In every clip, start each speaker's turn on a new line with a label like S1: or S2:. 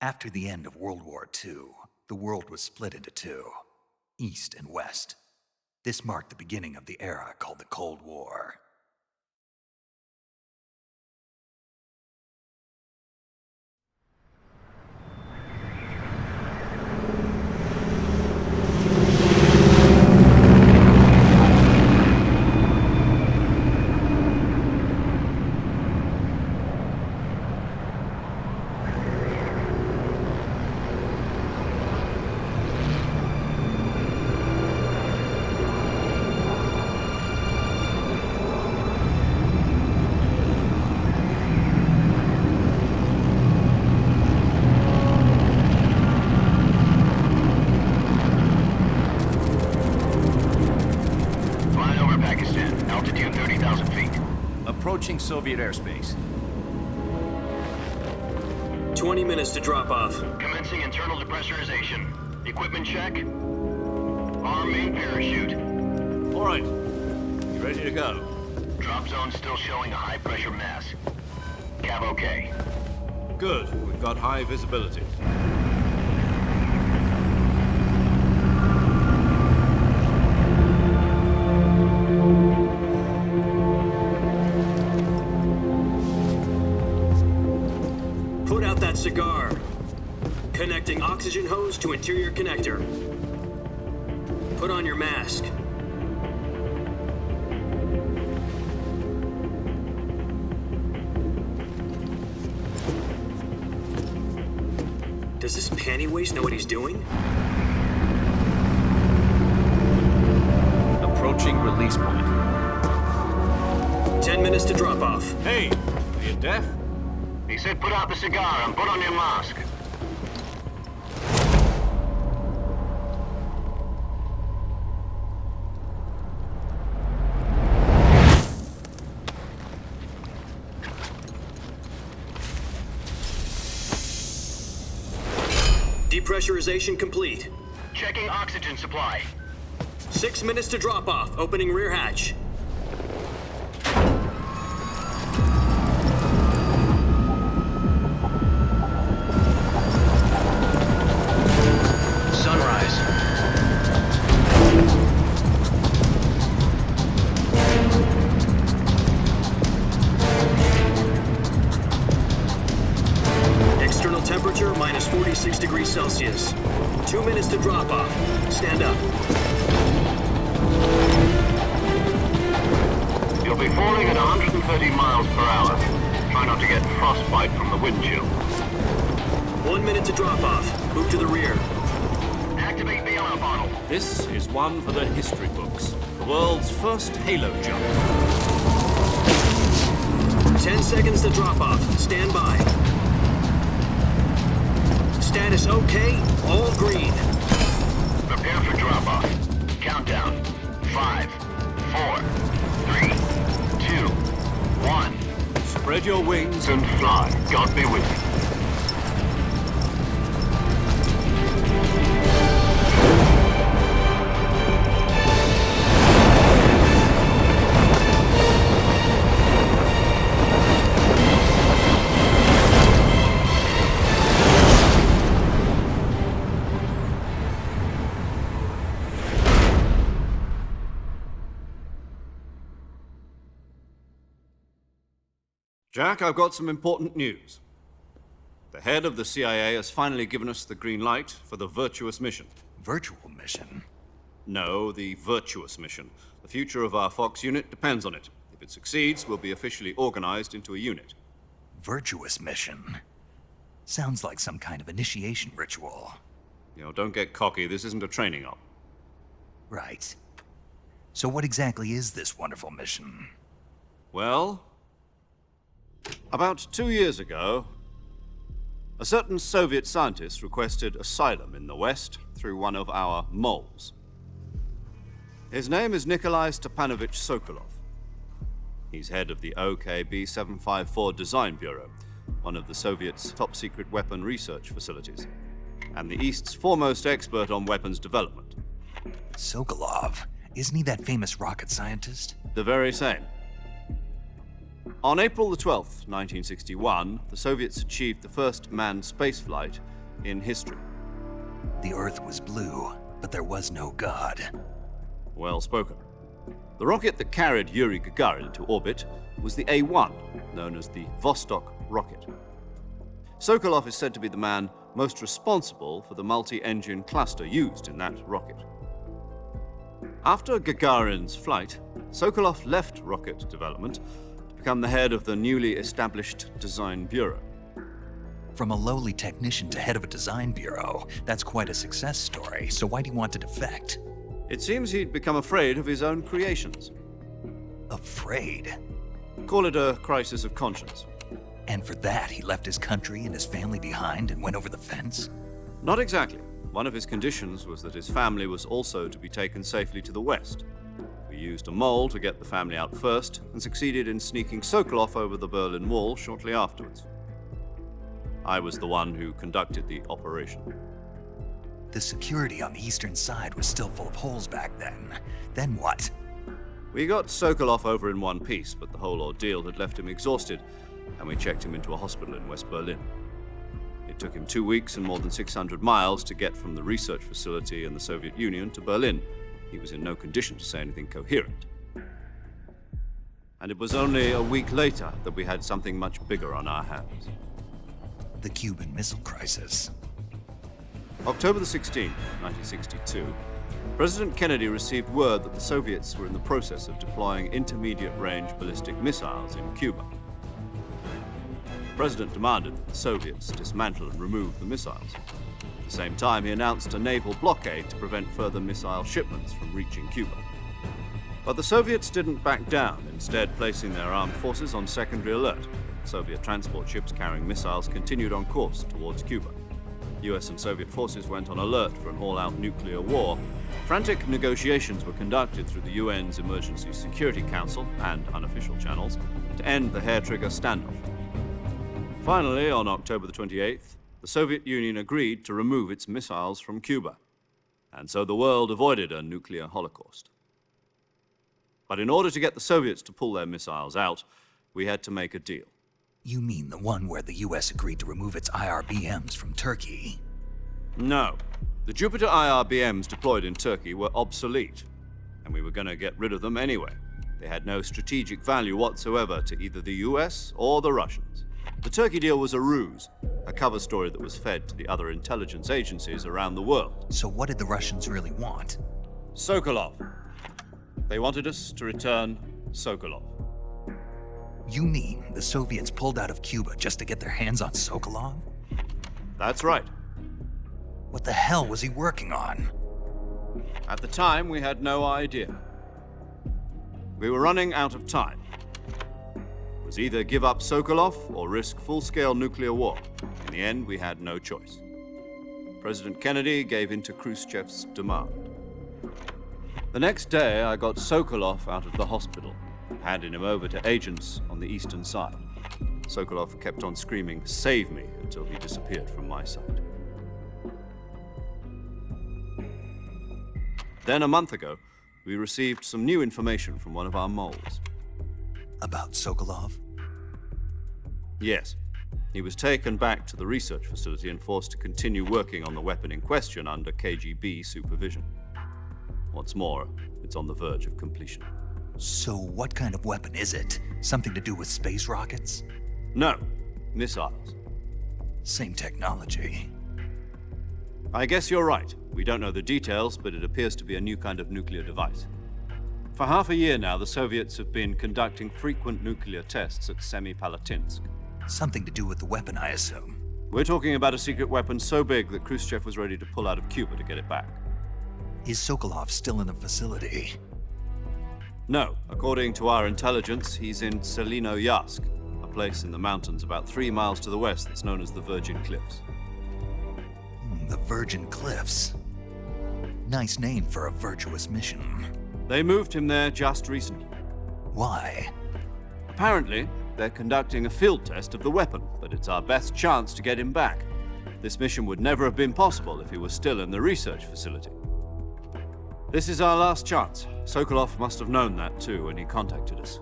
S1: After the end of World War II, the world was split into two, East and West. This marked the beginning of the era called the Cold War.
S2: Approaching Soviet airspace.
S3: 20 minutes to drop off.
S4: Commencing internal depressurization. Equipment check. Arm main parachute.
S2: All right. You ready to go?
S4: Drop zone still showing a high pressure mass. Cav okay.
S2: Good. We've got high visibility.
S3: Put out that cigar. Connecting oxygen hose to interior connector. Put on your mask. Does this panty waste know what he's doing?
S2: Approaching release point.
S3: 10 minutes to drop off.
S2: Hey, are you deaf?
S4: He said put out the cigar and put on your mask.
S3: Depressurization complete.
S4: Checking oxygen supply.
S3: 6 minutes to drop off. Opening rear hatch.
S4: Sunrise.
S3: External temperature minus 46 degrees Celsius. 2 minutes to drop off. Stand up.
S4: You'll be falling at 130 miles per hour. Try not to get frostbite from the wind chill.
S3: 1 minute to drop off. Move to the rear.
S4: Activate bailout bottle.
S2: This is one for the history books. The world's first halo jump.
S3: 10 seconds to drop off. Stand by. Status okay. All green.
S4: Prepare for drop off. Countdown. 5, 4, 3, 2, 1.
S2: Spread your wings
S4: And fly. God be with you.
S2: Jack, I've got some important news. The head of the CIA has finally given us the green light for the Virtuous mission.
S1: Virtual mission?
S2: No, the Virtuous mission. The future of our Fox unit depends on it. If it succeeds, we'll be officially organized into a unit.
S1: Virtuous mission? Sounds like some kind of initiation ritual.
S2: You know, don't get cocky. This isn't a training op.
S1: Right. So what exactly is this wonderful mission?
S2: Well, about 2 years ago, a certain Soviet scientist requested asylum in the West through one of our moles. His name is Nikolai Stepanovich Sokolov. He's head of the OKB-754 Design Bureau, one of the Soviets' top-secret weapon research facilities, and the East's foremost expert on weapons development.
S1: Sokolov? Isn't he that famous rocket scientist?
S2: The very same. On April the 12th, 1961, the Soviets achieved the first manned spaceflight in history.
S1: The Earth was blue, but there was no God.
S2: Well spoken. The rocket that carried Yuri Gagarin into orbit was the A-1, known as the Vostok rocket. Sokolov is said to be the man most responsible for the multi-engine cluster used in that rocket. After Gagarin's flight, Sokolov left rocket development to become the head of the newly established Design Bureau.
S1: From a lowly technician to head of a design bureau, that's quite a success story, so why do you want to defect?
S2: It seems he'd become afraid of his own creations.
S1: Afraid?
S2: Call it a crisis of conscience.
S1: And for that, he left his country and his family behind and went over the fence?
S2: Not exactly. One of his conditions was that his family was also to be taken safely to the west. We used a mole to get the family out first and succeeded in sneaking Sokolov over the Berlin Wall shortly afterwards. I was the one who conducted the operation.
S1: The security on the eastern side was still full of holes back then. Then what?
S2: We got Sokolov over in one piece, but the whole ordeal had left him exhausted, and we checked him into a hospital in West Berlin. It took him 2 weeks and more than 600 miles to get from the research facility in the Soviet Union to Berlin. He was in no condition to say anything coherent. And it was only a week later that we had something much bigger on our hands.
S1: The Cuban Missile Crisis.
S2: October the 16th, 1962, President Kennedy received word that the Soviets were in the process of deploying intermediate-range ballistic missiles in Cuba. The President demanded that the Soviets dismantle and remove the missiles. At the same time, he announced a naval blockade to prevent further missile shipments from reaching Cuba. But the Soviets didn't back down, instead placing their armed forces on secondary alert. Soviet transport ships carrying missiles continued on course towards Cuba. US and Soviet forces went on alert for an all-out nuclear war. Frantic negotiations were conducted through the UN's Emergency Security Council and unofficial channels to end the hair-trigger standoff. Finally, on October the 28th, the Soviet Union agreed to remove its missiles from Cuba, and so the world avoided a nuclear holocaust. But in order to get the Soviets to pull their missiles out, we had to make a deal.
S1: You mean the one where the US agreed to remove its IRBMs from Turkey?
S2: No. The Jupiter IRBMs deployed in Turkey were obsolete, and we were going to get rid of them anyway. They had no strategic value whatsoever to either the US or the Russians. The Turkey deal was a ruse, a cover story that was fed to the other intelligence agencies around the world.
S1: So what did the Russians really want?
S2: Sokolov. They wanted us to return Sokolov.
S1: You mean the Soviets pulled out of Cuba just to get their hands on Sokolov?
S2: That's right.
S1: What the hell was he working on?
S2: At the time, we had no idea. We were running out of time. It was either give up Sokolov or risk full-scale nuclear war. In the end, we had no choice. President Kennedy gave in to Khrushchev's demand. The next day, I got Sokolov out of the hospital, handing him over to agents on the eastern side. Sokolov kept on screaming, "Save me," until he disappeared from my sight. Then a month ago, we received some new information from one of our moles.
S1: About Sokolov?
S2: Yes. He was taken back to the research facility and forced to continue working on the weapon in question under KGB supervision. What's more, it's on the verge of completion.
S1: So what kind of weapon is it? Something to do with space rockets?
S2: No, missiles.
S1: Same technology.
S2: I guess you're right. We don't know the details, but it appears to be a new kind of nuclear device. For half a year now, the Soviets have been conducting frequent nuclear tests at Semipalatinsk.
S1: Something to do with the weapon, I assume.
S2: We're talking about a secret weapon so big that Khrushchev was ready to pull out of Cuba to get it back.
S1: Is Sokolov still in the facility?
S2: No. According to our intelligence, he's in Selinoyarsk, a place in the mountains about 3 miles to the west that's known as the Virgin Cliffs.
S1: The Virgin Cliffs. Nice name for a virtuous mission.
S2: They moved him there just recently.
S1: Why?
S2: Apparently, they're conducting a field test of the weapon, but it's our best chance to get him back. This mission would never have been possible if he was still in the research facility. This is our last chance. Sokolov must have known that too when he contacted us.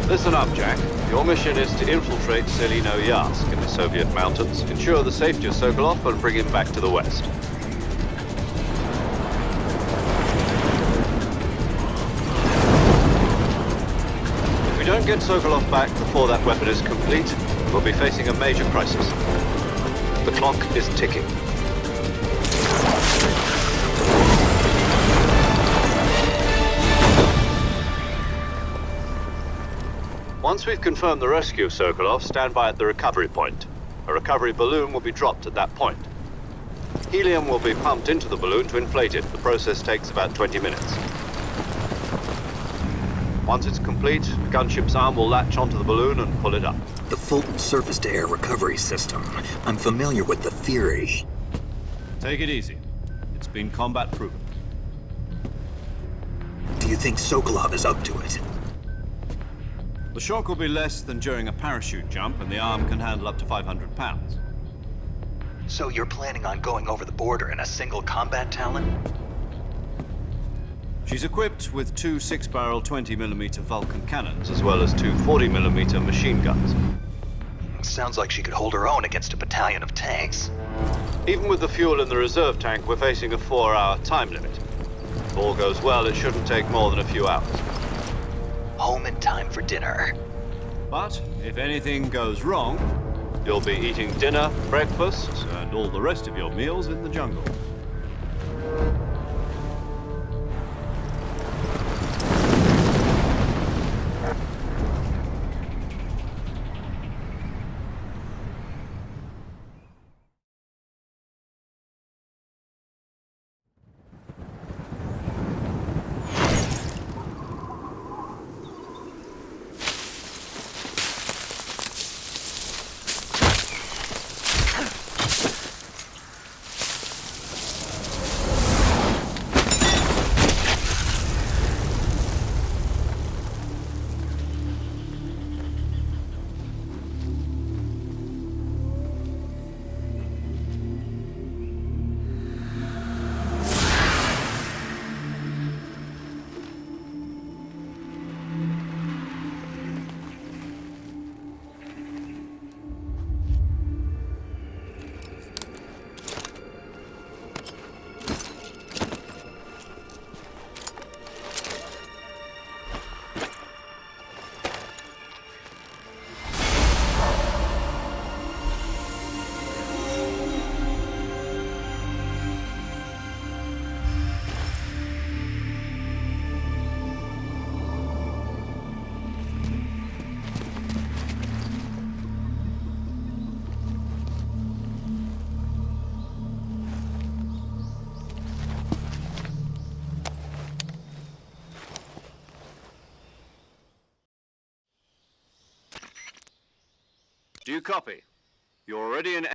S2: Listen up, Jack. Your mission is to infiltrate Selino Yask in the Soviet mountains, ensure the safety of Sokolov, and bring him back to the West. If we don't get Sokolov back before that weapon is complete, we'll be facing a major crisis. The clock is ticking. Once we've confirmed the rescue of Sokolov, stand by at the recovery point. A recovery balloon will be dropped at that point. Helium will be pumped into the balloon to inflate it. The process takes about 20 minutes. Once it's complete, the gunship's arm will latch onto the balloon and pull it up.
S3: The Fulton surface-to-air recovery system. I'm familiar with the theory.
S2: Take it easy. It's been combat proven.
S3: Do you think Sokolov is up to it?
S2: The shock will be less than during a parachute jump, and the arm can handle up to 500 pounds.
S1: So you're planning on going over the border in a single combat Talon?
S2: She's equipped with two 6-barrel 20mm Vulcan cannons, as well as two 40mm machine guns.
S1: Sounds like she could hold her own against a battalion of tanks.
S2: Even with the fuel in the reserve tank, we're facing a 4-hour time limit. If all goes well, it shouldn't take more than a few hours.
S1: Home in time for dinner.
S2: But if anything goes wrong, you'll be eating dinner, breakfast, and all the rest of your meals in the jungle. Do you copy? You're already in